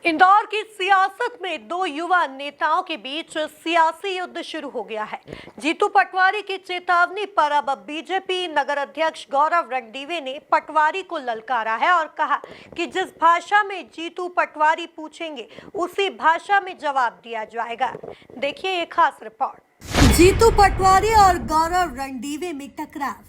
इंदौर की सियासत में दो युवा नेताओं के बीच सियासी युद्ध शुरू हो गया है। जीतू पटवारी की चेतावनी पर अब बीजेपी नगर अध्यक्ष गौरव रणदीवे ने पटवारी को ललकारा है और कहा कि जिस भाषा में जीतू पटवारी पूछेंगे उसी भाषा में जवाब दिया जाएगा। देखिए ये खास रिपोर्ट। जीतू पटवारी और गौरव रणदीवे में टकराव।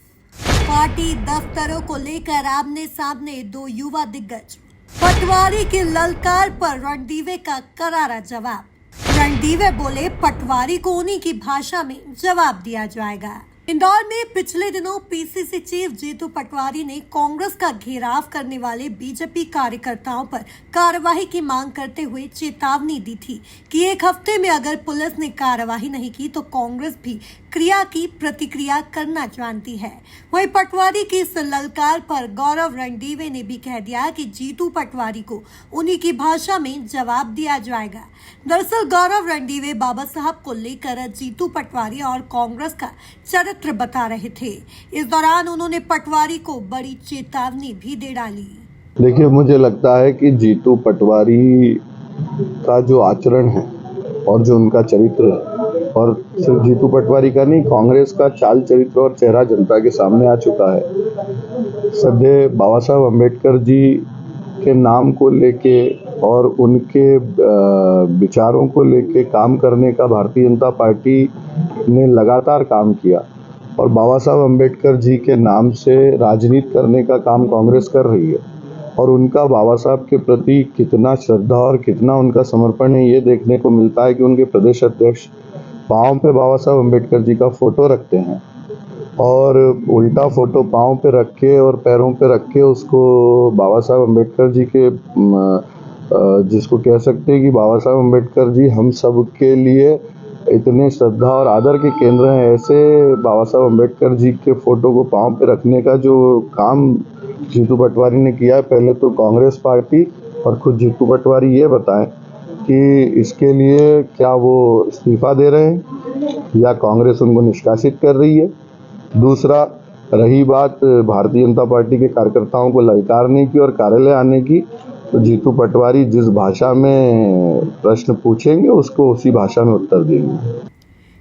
पार्टी दफ्तरों को लेकर आमने सामने दो युवा दिग्गज। पटवारी की ललकार पर रणदीवे का करारा जवाब। रणदीवे बोले पटवारी को उन्हीं की भाषा में जवाब दिया जाएगा। इंदौर में पिछले दिनों पीसीसी चीफ जीतू पटवारी ने कांग्रेस का घेराव करने वाले बीजेपी कार्यकर्ताओं पर कार्रवाई की मांग करते हुए चेतावनी दी थी कि एक हफ्ते में अगर पुलिस ने कार्रवाई नहीं की तो कांग्रेस भी क्रिया की प्रतिक्रिया करना जानती है। वहीं पटवारी की इस ललकार पर गौरव रणदीवे ने भी कह दिया कि जीतू पटवारी को उन्हीं की भाषा में जवाब दिया जाएगा। दरअसल गौरव रणदीवे बाबा साहब को लेकर जीतू पटवारी और कांग्रेस का चरित्र बता रहे थे। इस दौरान उन्होंने पटवारी को बड़ी चेतावनी भी दे डाली। देखिए, मुझे लगता है कि जीतू पटवारी का जो आचरण है और जो उनका चरित्र है, और सिर्फ जीतू पटवारी का नहीं, कांग्रेस का चाल चरित्र और चेहरा जनता के सामने आ चुका है। सदैव बाबा साहब अम्बेडकर जी के नाम को लेके और उनके विचारों को लेके काम करने का भारतीय जनता पार्टी ने लगातार काम किया और बाबा साहब अम्बेडकर जी के नाम से राजनीति करने का काम कांग्रेस कर रही है। और उनका बाबा साहब के प्रति कितना श्रद्धा और कितना उनका समर्पण है, ये देखने को मिलता है कि उनके प्रदेश अध्यक्ष पाँव पे बाबा साहब अम्बेडकर जी का फोटो रखते हैं और उल्टा फोटो पाँव पे रख के और पैरों पे रख के उसको बाबा साहब अम्बेडकर जी के जिसको कह सकते हैं कि बाबा साहब अम्बेडकर जी हम सब के लिए इतने श्रद्धा और आदर के केंद्र हैं। ऐसे बाबा साहब अम्बेडकर जी के फोटो को पाँव पे रखने का जो काम जीतू पटवारी ने किया है, पहले तो कांग्रेस पार्टी और खुद जीतू पटवारी ये बताएं कि इसके लिए क्या वो इस्तीफा दे रहे हैं या कांग्रेस उनको निष्कासित कर रही है। दूसरा, रही बात भारतीय जनता पार्टी के कार्यकर्ताओं को ललकारने की और कार्यालय आने की, तो जीतू पटवारी जिस भाषा में प्रश्न पूछेंगे उसको उसी भाषा में उत्तर देंगे।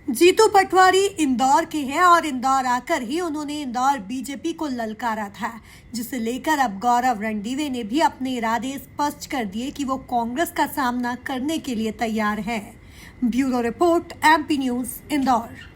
जीतू पटवारी इंदौर के हैं और इंदौर आकर ही उन्होंने इंदौर बीजेपी को ललकारा था, जिसे लेकर अब गौरव रणदीवे ने भी अपने इरादे स्पष्ट कर दिए कि वो कांग्रेस का सामना करने के लिए तैयार है। Bureau report, MP news, Indore.